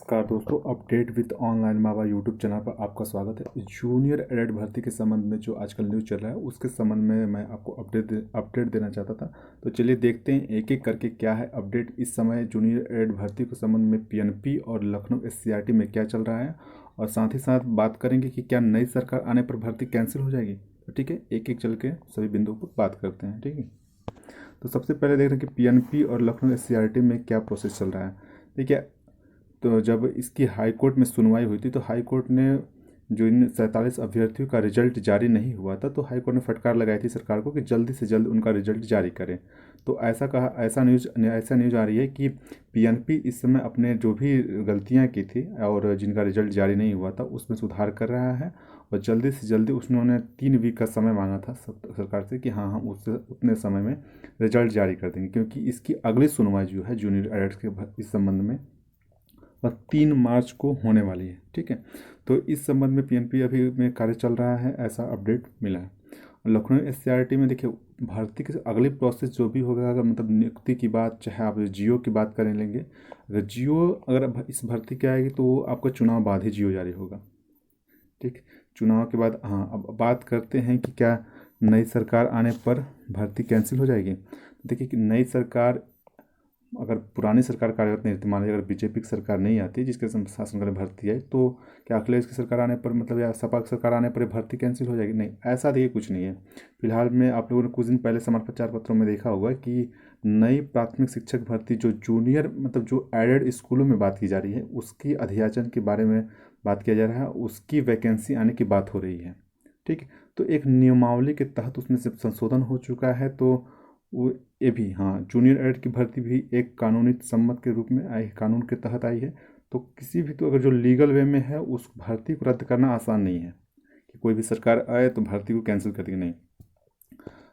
नमस्कार दोस्तों, update with online मावा यूट्यूब चैनल पर आपका स्वागत है। जूनियर एडेड भर्ती के संबंध में जो आजकल न्यूज़ चल रहा है उसके संबंध में मैं आपको अपडेट देना चाहता था। तो चलिए देखते हैं एक एक करके क्या है अपडेट इस समय जूनियर एडेड भर्ती के संबंध में पीएनपी और लखनऊ एससीईआरटी में क्या चल रहा है, और साथ ही साथ बात करेंगे कि क्या नई सरकार आने पर भर्ती कैंसिल हो जाएगी। तो ठीक है, एक एक चल के सभी बिंदुओं पर बात करते हैं। ठीक है, तो सबसे पहले देख रहे हैं कि पीएनपी और लखनऊ एससीईआरटी में क्या प्रोसेस चल रहा है। देखिए, तो जब इसकी हाई कोर्ट में सुनवाई हुई थी तो हाई कोर्ट ने जो इन 47 अभ्यर्थियों का रिजल्ट जारी नहीं हुआ था, तो हाई कोर्ट ने फटकार लगाई थी सरकार को कि जल्दी से जल्द उनका रिजल्ट जारी करें। तो ऐसा न्यूज़ आ रही है कि पीएनपी इस समय अपने जो भी गलतियां की थी और जिनका रिजल्ट जारी नहीं हुआ था उसमें सुधार कर रहा है, और जल्दी से जल्दी उन्होंने 3 वीक का समय मांगा था सरकार से कि हाँ हम उससे उतने समय में रिजल्ट जारी कर देंगे, क्योंकि इसकी अगली सुनवाई जो है जूनियर एडेड के इस संबंध में वह 3 मार्च को होने वाली है। ठीक है, तो इस संबंध में पीएनपी अभी में कार्य चल रहा है, ऐसा अपडेट मिला है। लखनऊ एससीईआरटी में देखिए, भर्ती के अगली प्रोसेस जो भी होगा, अगर मतलब नियुक्ति की बात, चाहे आप जियो की बात करें लेंगे, अगर जियो अगर इस भर्ती की आएगी तो आपका चुनाव बाद ही जियो जारी होगा। ठीक, चुनाव के बाद हाँ, अब बात करते हैं कि क्या नई सरकार आने पर भर्ती कैंसिल हो जाएगी। देखिए कि नई सरकार, अगर पुरानी सरकार कार्यरत नहीं रहती, मान लीजिए अगर बीजेपी की सरकार नहीं आती जिसके शासनकाल में भर्ती है, तो क्या अखिलेश की सरकार आने पर मतलब या सपा की सरकार आने पर भर्ती कैंसिल हो जाएगी? नहीं, ऐसा देखिए कुछ नहीं है। फिलहाल में आप लोगों ने कुछ दिन पहले समाचार पत्रों में देखा होगा कि नई प्राथमिक शिक्षक भर्ती जो जूनियर मतलब जो एडेड स्कूलों में बात की जा रही है उसकी अध्याचन के बारे में बात किया जा रहा है, उसकी वैकेंसी आने की बात हो रही है। ठीक है, तो एक नियमावली के तहत उसमें से संशोधन हो चुका है, तो वो ये भी हाँ, जूनियर एड की भर्ती भी एक कानूनी सम्मत के रूप में आई, कानून के तहत आई है। तो किसी भी, तो अगर जो लीगल वे में है उस भर्ती को रद्द करना आसान नहीं है कि कोई भी सरकार आए तो भर्ती को कैंसिल कर देगी, नहीं।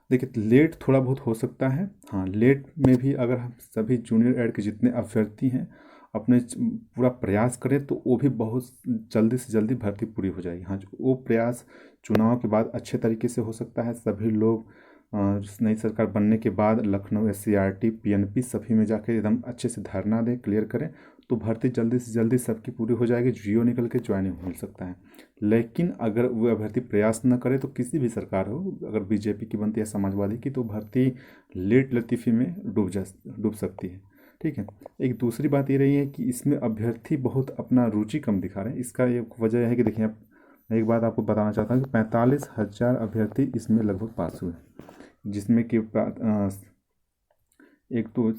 देखिए, लेट थोड़ा बहुत हो सकता है, हाँ, लेट में भी अगर हम सभी जूनियर एड के जितने अभ्यर्थी हैं अपने पूरा प्रयास करें तो वो भी बहुत जल्दी से जल्दी भर्ती पूरी हो जाएगी। हाँ, वो प्रयास चुनाव के बाद अच्छे तरीके से हो सकता है। सभी लोग नई सरकार बनने के बाद लखनऊ एससीईआरटी पीएनपी सभी में जाकर एकदम अच्छे से धरना दें, क्लियर करें, तो भर्ती जल्दी से जल्दी सबकी पूरी हो जाएगी, जियो निकल के ज्वाइनिंग मिल सकता है। लेकिन अगर वो अभ्यर्थी प्रयास न करे तो किसी भी सरकार हो, अगर बीजेपी की बनती है समाजवादी की, तो भर्ती लेट लतीफ़ी में डूब सकती है। ठीक है, एक दूसरी बात ये रही है कि इसमें अभ्यर्थी बहुत अपना रुचि कम दिखा रहे हैं। इसका एक वजह है कि देखिए, मैं एक बात आपको बताना चाहता हूँ कि 45,000 अभ्यर्थी इसमें लगभग पास हुए, जिसमें कि एक तो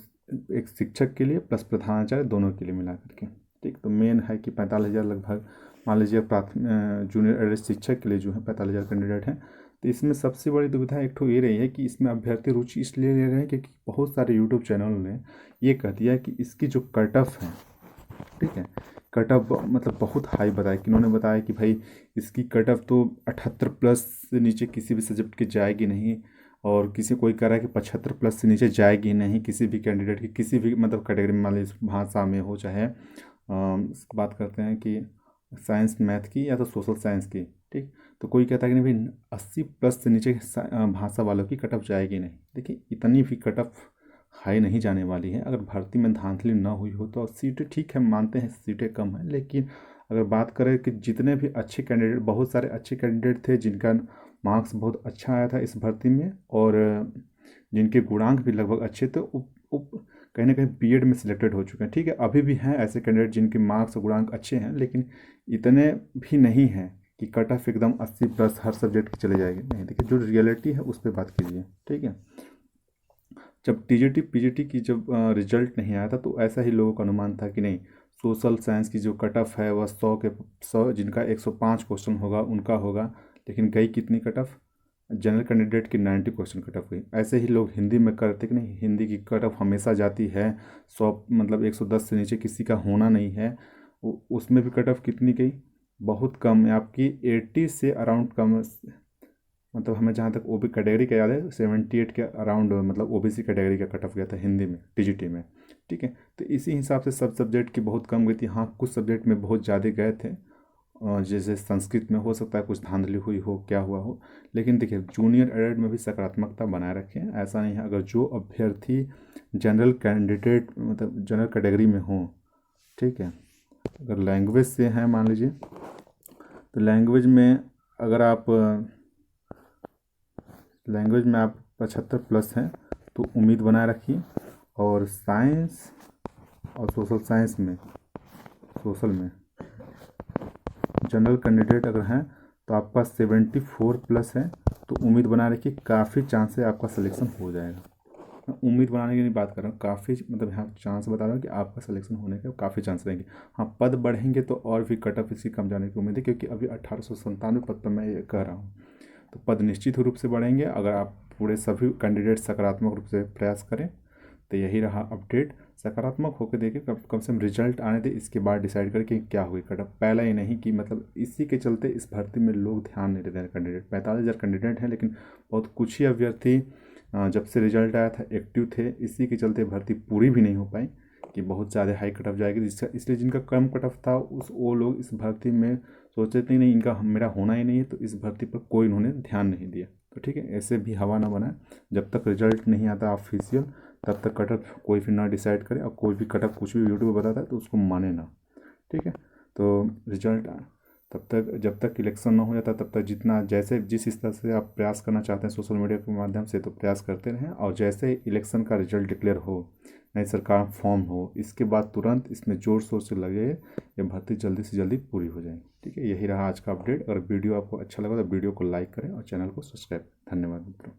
एक शिक्षक के लिए प्लस प्रधानाचार्य दोनों के लिए मिला करके। ठीक, तो मेन है कि 45,000 लगभग, मान लीजिए प्राथमिक जूनियर एडेड शिक्षक के लिए जो है 45,000 कैंडिडेट हैं। तो इसमें सबसे बड़ी दुविधा एक तो ये रही है कि इसमें अभ्यर्थी रुचि इसलिए ले रहे हैं क्योंकि बहुत सारे यूट्यूब चैनल ने ये कह दिया कि इसकी जो कट ऑफ है, ठीक है, कट ऑफ मतलब बहुत हाई बताया, कि उन्होंने बताया कि भाई इसकी कट ऑफ तो 78 प्लस से नीचे किसी भी सब्जेक्ट की जाएगी नहीं, और किसी कोई कह रहा है कि 75 प्लस से नीचे जाएगी नहीं किसी भी कैंडिडेट की, किसी भी मतलब कैटेगरी में, मान लीजिए भाषा में हो, चाहे बात करते हैं कि साइंस मैथ की या तो सोशल साइंस की। ठीक, तो कोई कहता है कि नहीं भाई 80 प्लस से नीचे भाषा वालों की कट ऑफ जाएगी नहीं। देखिए, इतनी भी कट ऑफ हाई नहीं जाने वाली है। अगर भर्ती में धांधली ना हुई हो तो सीटें, ठीक है मानते हैं सीटें कम हैं, लेकिन अगर बात करें कि जितने भी अच्छे कैंडिडेट, बहुत सारे अच्छे कैंडिडेट थे जिनका मार्क्स बहुत अच्छा आया था इस भर्ती में, और जिनके गुणांक भी लगभग अच्छे थे, कहीं ना कहीं बीएड में सिलेक्टेड हो चुके हैं। ठीक है, अभी भी हैं ऐसे कैंडिडेट जिनके मार्क्स और गुणांक अच्छे हैं, लेकिन इतने भी नहीं हैं कि कट ऑफ एकदम 80 प्लस हर सब्जेक्ट की चले जाएगी, नहीं। देखिए, जो रियलिटी है उस पर बात कीजिए। ठीक है, जब टीजीटी पीजीटी की जब रिजल्ट नहीं आया था तो ऐसा ही लोगों का अनुमान था कि नहीं, सोशल साइंस की जो कट ऑफ है वह 100 जिनका 105 क्वेश्चन होगा उनका होगा, लेकिन गई कितनी कट ऑफ, जनरल कैंडिडेट की 90 क्वेश्चन कट ऑफ गई। ऐसे ही लोग हिंदी में करते कि नहीं, हिंदी की कट ऑफ हमेशा जाती है 100, मतलब 110 से नीचे किसी का होना नहीं है। उसमें भी कट ऑफ कितनी गई, बहुत कम है आपकी, 80 से अराउंड कम, मतलब हमें जहाँ तक ओबी कैटेगरी का याद है 78 के अराउंड, मतलब ओबीसी कैटेगरी का कट ऑफ गया था हिंदी में टीजीटी में। ठीक है, तो इसी हिसाब से सब सब्जेक्ट की बहुत कम गई थी। हाँ, कुछ सब्जेक्ट में बहुत ज़्यादा गए थे, जैसे संस्कृत में हो सकता है कुछ धांधली हुई हो, क्या हुआ हो, लेकिन देखिए जूनियर एडेड में भी सकारात्मकता बनाए रखें। ऐसा नहीं है, अगर जो अभ्यर्थी जनरल कैंडिडेट मतलब जनरल कैटेगरी में हो, ठीक है, अगर लैंग्वेज से हैं मान लीजिए, तो लैंग्वेज में अगर आप 75+ हैं तो उम्मीद बनाए रखिए। और साइंस और सोशल में जनरल कैंडिडेट अगर हैं तो आपका 74+ है, तो उम्मीद बना रखिए, काफ़ी चांस है आपका सिलेक्शन हो जाएगा। मैं उम्मीद बनाने की नहीं बात कर रहा हूँ, काफ़ी मतलब यहाँ चांस बता रहा हूँ कि आपका सिलेक्शन होने के काफ़ी चांस रहेंगे। हाँ, पद बढ़ेंगे तो और भी कट ऑफ इसकी कम जाने की उम्मीद है, क्योंकि अभी 1897 पद पर मैं ये कह रहा हूँ। तो पद निश्चित रूप से बढ़ेंगे अगर आप पूरे सभी कैंडिडेट सकारात्मक रूप से प्रयास करें। तो यही रहा अपडेट। सकारात्मक होकर देखिए, कम से कम रिजल्ट आने दें, इसके बाद डिसाइड करें कि क्या हुई कट ऑफ। पहला ही नहीं कि मतलब इसी के चलते इस भर्ती में लोग ध्यान नहीं देते हैं। कैंडिडेट 45,000 कैंडिडेट हैं, लेकिन बहुत कुछ ही अभ्यर्थी जब से रिजल्ट आया था एक्टिव थे। इसी के चलते भर्ती पूरी भी नहीं हो पाई कि बहुत ज़्यादा हाई कट ऑफ जाएगी, इसलिए जिनका कम कट ऑफ था वो लोग इस भर्ती में सोचे थे नहीं, इनका मेरा होना ही नहीं है, तो इस भर्ती पर कोई उन्होंने ध्यान नहीं दिया। तो ठीक है, ऐसे भी हवा ना बनाए। जब तक रिजल्ट नहीं आता ऑफिशियल, तब तक कट ऑफ कोई भी ना डिसाइड करे, और कोई भी कट ऑफ कुछ भी यूट्यूब पर बताता है तो उसको माने ना। ठीक है, तो रिजल्ट तब तक, जब तक इलेक्शन ना हो जाता तब तक जितना जैसे जिस स्तर से आप प्रयास करना चाहते हैं सोशल मीडिया के माध्यम से, तो प्रयास करते रहें। और जैसे इलेक्शन का रिजल्ट डिक्लेयर हो, नई सरकार फॉर्म हो, इसके बाद तुरंत इसमें जोर शोर से लगे, ये भर्ती जल्दी से जल्दी पूरी हो जाएगी। ठीक है, यही रहा आज का अपडेट। अगर वीडियो आपको अच्छा लगा तो वीडियो को लाइक करें और चैनल को सब्सक्राइब करें। धन्यवाद मित्रों।